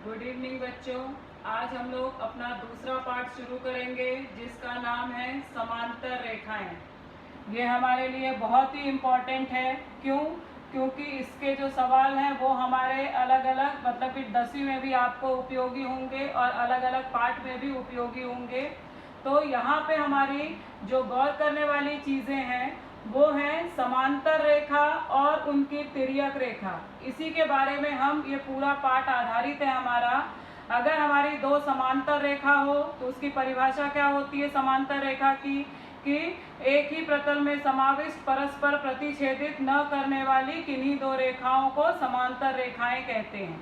Good evening बच्चों। आज हम लोग अपना दूसरा पार्ट शुरू करेंगे जिसका नाम है समांतर रेखाएं। ये हमारे लिए बहुत ही इम्पोर्टेंट है। क्योंकि इसके जो सवाल हैं वो हमारे अलग अलग मतलब कि 10वीं में भी आपको उपयोगी होंगे और अलग अलग पार्ट में भी उपयोगी होंगे। तो यहाँ पे हमारी जो गौर करने वाली चीज़ें हैं वो है समांतर रेखा और उनकी तिर्यक रेखा। इसी के बारे में हम ये पूरा पाठ आधारित है हमारा। अगर हमारी दो समांतर रेखा हो तो उसकी परिभाषा क्या होती है समांतर रेखा की कि एक ही प्रतल में समाविष्ट परस्पर प्रतिच्छेदित न करने वाली किन्हीं दो रेखाओं को समांतर रेखाएं कहते हैं।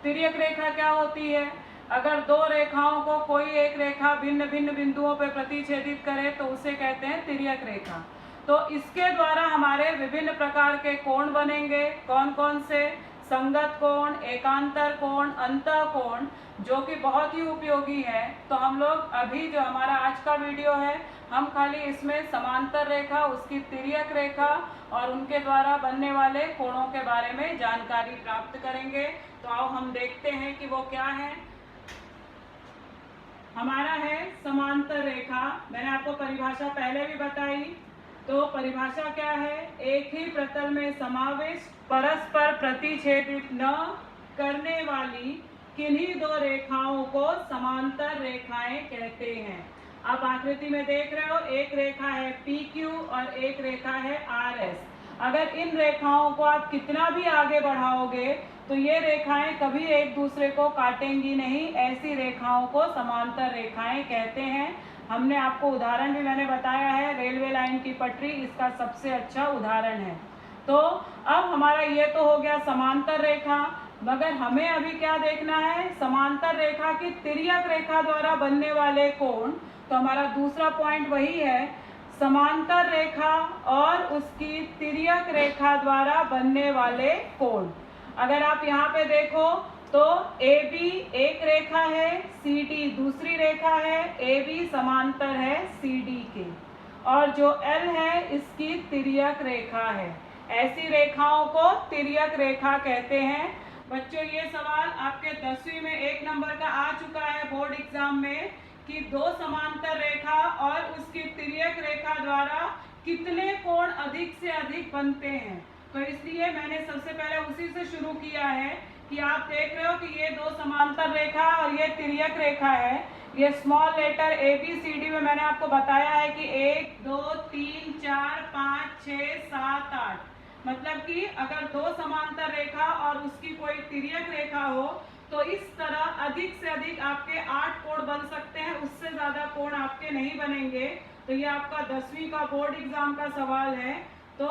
तिर्यक रेखा क्या होती है? अगर दो रेखाओं को कोई एक रेखा भिन्न भिन्न बिंदुओं पर प्रतिच्छेदित करे तो उसे कहते हैं तिर्यक रेखा। तो इसके द्वारा हमारे विभिन्न प्रकार के कोण बनेंगे। कौन कौन से? संगत कोण, एकांतर कोण, अंतः कोण, जो कि बहुत ही उपयोगी है। तो हम लोग अभी जो हमारा आज का वीडियो है हम खाली इसमें समांतर रेखा, उसकी तिर्यक रेखा और उनके द्वारा बनने वाले कोणों के बारे में जानकारी प्राप्त करेंगे। तो आओ हम देखते हैं कि वो क्या है। हमारा है समांतर रेखा। मैंने आपको परिभाषा पहले भी बताई। तो परिभाषा क्या है? एक ही प्रतल में समाविष्ट परस्पर प्रतिच्छेदित न करने वाली किन्हीं दो रेखाओं को समांतर रेखाएं कहते हैं। आप आकृति में देख रहे हो, एक रेखा है PQ और एक रेखा है RS। अगर इन रेखाओं को आप कितना भी आगे बढ़ाओगे तो ये रेखाएं कभी एक दूसरे को काटेंगी नहीं। ऐसी रेखाओं को समांतर रेखाएं कहते हैं। हमने आपको उदाहरण भी मैंने बताया है, रेलवे लाइन की पटरी इसका सबसे अच्छा उदाहरण है। तो अब हमारा ये तो हो गया समांतर रेखा, मगर हमें अभी क्या देखना है? समांतर रेखा की तिर्यक रेखा द्वारा बनने वाले कोण। तो हमारा दूसरा पॉइंट वही है, समांतर रेखा और उसकी तिर्यक रेखा द्वारा बनने वाले कोण। अगर आप यहाँ पे देखो तो AB एक रेखा है, CD दूसरी रेखा है, AB समांतर है CD के, और जो L है इसकी तिर्यक रेखा है। ऐसी रेखाओं को तिर्यक रेखा कहते हैं। बच्चों ये सवाल आपके 10वीं में 1 नंबर का आ चुका है बोर्ड एग्जाम में कि दो समांतर रेखा और उसकी तिर्यक रेखा द्वारा कितने कोण अधिक से अधिक बनते हैं। तो इसलिए मैंने सबसे पहले उसी से शुरू किया है कि आप देख रहे हो कि ये दो समांतर रेखा और ये तिर्यक रेखा है। ये स्मॉल लेटर ABCD में मैंने आपको बताया है कि 1 2 3 4 5 6 7 8, मतलब कि अगर दो समांतर रेखा और उसकी कोई तिर्यक रेखा हो तो इस तरह अधिक से अधिक आपके 8 कोण बन सकते हैं, उससे ज्यादा कोण आपके नहीं बनेंगे। तो ये आपका 10वीं का बोर्ड एग्जाम का सवाल है। तो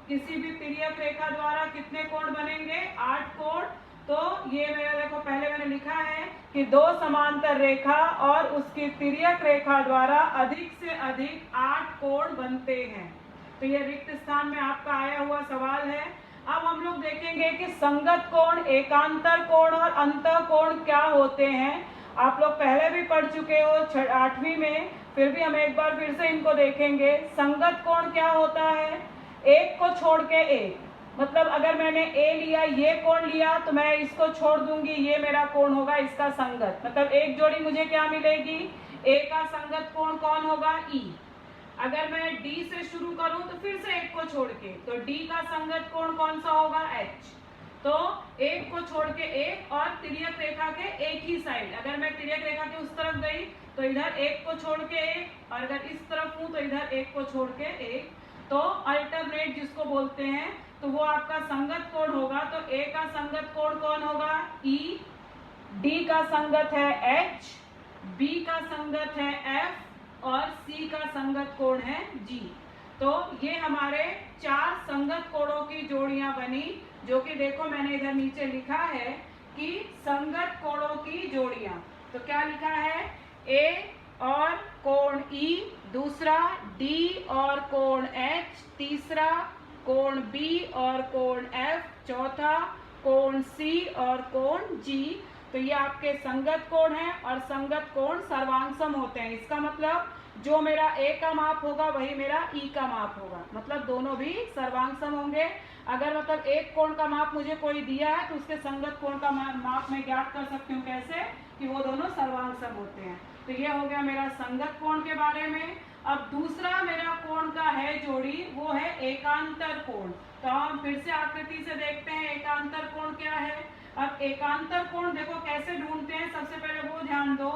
किसी भी तिर्यक रेखा द्वारा कितने कोण बनेंगे? 8 कोण। तो ये मेरा देखो पहले मैंने लिखा है कि दो समांतर रेखा और उसकी तिर्यक रेखा द्वारा अधिक से अधिक 8 कोण बनते हैं। तो ये रिक्त स्थान में आपका आया हुआ सवाल है। अब हम लोग देखेंगे कि संगत कोण, एकांतर कोण और अंतः कोण क्या होते हैं। आप लोग पहले भी पढ़ चुके हो 8वीं में, फिर भी हम एक बार फिर से इनको देखेंगे। संगत कोण क्या होता है? एक को छोड़ के एक, मतलब अगर मैंने A लिया, ये कोण लिया, तो मैं इसको छोड़ दूंगी, ये मेरा कोण होगा इसका संगत। मतलब एक जोड़ी मुझे क्या मिलेगी? A का संगत कोण कौन होगा? E। अगर मैं D से शुरू करूं तो फिर से एक को छोड़ के, तो D का संगत कोण कौन सा होगा? H। तो एक को छोड़ के एक और तिर्यक रेखा के एक ही साइड, अगर मैं तिर्यक रेखा के उस तरफ गई तो इधर एक को छोड़ के एक, और अगर इस तरफ हूं तो इधर एक को छोड़ के एक। तो अल्टरनेट जिसको बोलते हैं, तो वो आपका संगत कोण होगा। तो A का संगत कोण कौन होगा? E, D का संगत है H, B का संगत है F और C का संगत कोण है G। तो ये हमारे 4 संगत कोणों की जोड़ियां बनी, जो कि देखो मैंने इधर नीचे लिखा है कि संगत कोणों की जोड़ियां। तो क्या लिखा है? A और कोण E, दूसरा D और कोण H, तीसरा कोण B और कोण F, चौथा कोण C और कोण G। तो ये आपके संगत कोण हैं और संगत कोण सर्वांग सम होते हैं। इसका मतलब जो मेरा ए का माप होगा वही मेरा ई का माप होगा, मतलब दोनों भी सर्वांग सम होंगे। अगर मतलब एक कोण का माप मुझे कोई दिया है तो उसके संगत कोण का माप मैं ज्ञात कर सकती हूँ कैसे, कि वो दोनों सर्वांग सम होते हैं। तो ये हो गया मेरा संगत कोण के बारे में। अब दूसरा मेरा कोण का है जोड़ी, वो है एकांतर कोण। तो हम फिर से आकृति से देखते हैं एकांतर कोण क्या है। अब एकांतर कोण देखो कैसे ढूंढते हैं, सबसे पहले वो ध्यान दो,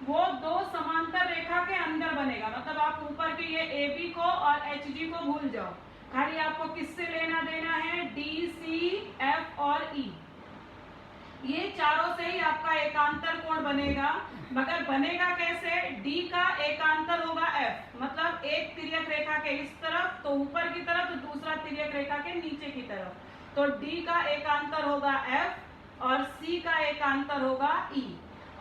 वो दो समांतर रेखा के अंदर बनेगा। मतलब आप ऊपर के ये ए बी को और एच जी को भूल जाओ, खाली आपको किससे लेना देना है, डी सी एफ और ई, ये चारों से ही आपका एकांतर कोण बनेगा। मगर बनेगा कैसे, D का एकांतर होगा F, मतलब एक तिर्यक रेखा के इस तरफ तो ऊपर की तरफ, तो दूसरा तिर्यक रेखा के नीचे की तरफ। तो D का एकांतर होगा F और C का एकांतर होगा E।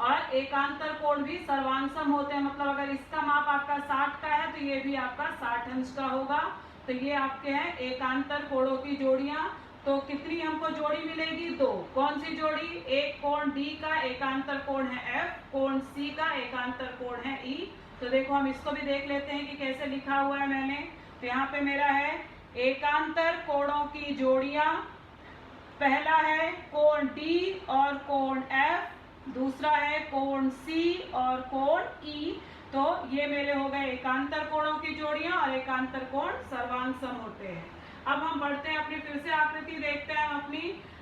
और एकांतर कोण भी सर्वांग सम होते हैं, मतलब अगर इसका माप आपका 60 का है तो ये भी आपका 60 अंश का होगा। तो ये आपके हैं एकांतर कोणों की जोड़ियां। तो कितनी हमको जोड़ी मिलेगी, दो। कौन सी जोड़ी, एक कोण D का एकांतर कोण है F, कोण C का एकांतर कोण है E। तो देखो हम इसको भी देख लेते हैं कि कैसे लिखा हुआ है मैंने। तो यहाँ पे मेरा है एकांतर कोणों की जोड़ियां। पहला है कोण D और कोण F, दूसरा है कोण C और कोण E। तो ये मेरे हो गए एकांतर कोणों की जोड़ियां, और एकांतर कोण सर्वांग सम होते हैं। अब हम बढ़ते हैं अपनी, फिर से आकृति देखते हैं अपनी।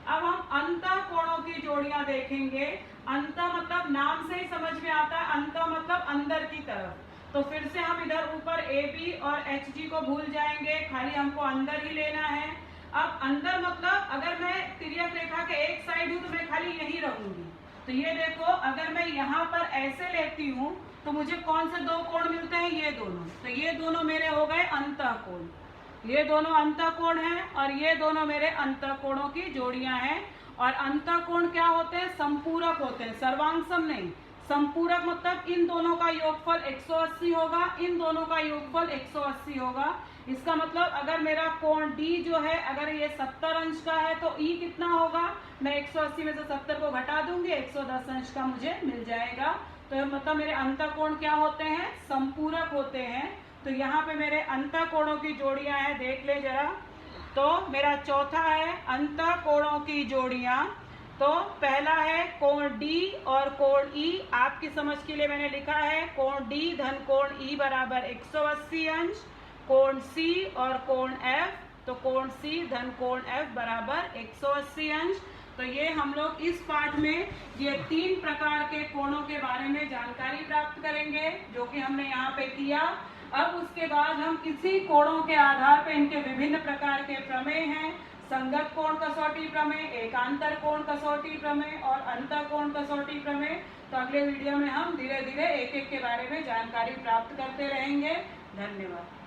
अब हम अंतः कोणों की जोड़ियां देखेंगे। अंतः मतलब नाम से ही समझ में आता है, अंतः मतलब अंदर की तरफ। तो फिर से हम इधर ऊपर ए बी और एच जी को भूल जाएंगे, खाली हमको अंदर ही लेना है। अब अंदर मतलब अगर मैं तिर्यक रेखा के एक साइड हूँ तो मैं खाली यही रहूंगी। तो ये देखो अगर मैं यहाँ पर ऐसे लेती हूँ तो मुझे कौन से दो कोण मिलते हैं, ये दोनों। तो ये दोनों मेरे हो गए अंतः कोण, ये दोनों अंतः कोण हैं, और ये दोनों मेरे अंतः कोणों की जोड़ियां हैं। और अंतः कोण क्या होते हैं, संपूरक होते हैं, सर्वांग सम नहीं। संपूरक मतलब इन दोनों का योगफल 180 होगा, इन दोनों का योगफल 180 होगा। इसका मतलब अगर मेरा कोण D जो है अगर ये 70 अंश का है तो E कितना होगा, मैं 180 में से 70 को घटा दूंगी, 110 अंश का मुझे मिल जाएगा। तो मतलब मेरे अंतः कोण क्या होते हैं, संपूरक होते हैं। तो यहाँ पे मेरे अंतः कोणों की जोड़ियां हैं, देख ले जरा। तो मेरा चौथा है अंतः कोणों की जोड़ियां। तो पहला है कोण D और कोण E, आपकी समझ के लिए मैंने लिखा है कोण D धन कोण E बराबर 180 अंश, कोण C और कोण F, तो कोण C धन कोण F बराबर 180 अंश। तो ये हम लोग इस पाठ में ये 3 प्रकार के कोणों के बारे में जानकारी प्राप्त करेंगे, जो कि हमने यहाँ पे किया। अब उसके बाद हम इसी कोणों के आधार पर इनके विभिन्न प्रकार के प्रमेय हैं, संगत कोण कसौटी प्रमेय, एकांतर कोण कसौटी प्रमेय और अंतः कोण कसौटी प्रमेय। तो अगले वीडियो में हम धीरे धीरे एक एक के बारे में जानकारी प्राप्त करते रहेंगे। धन्यवाद।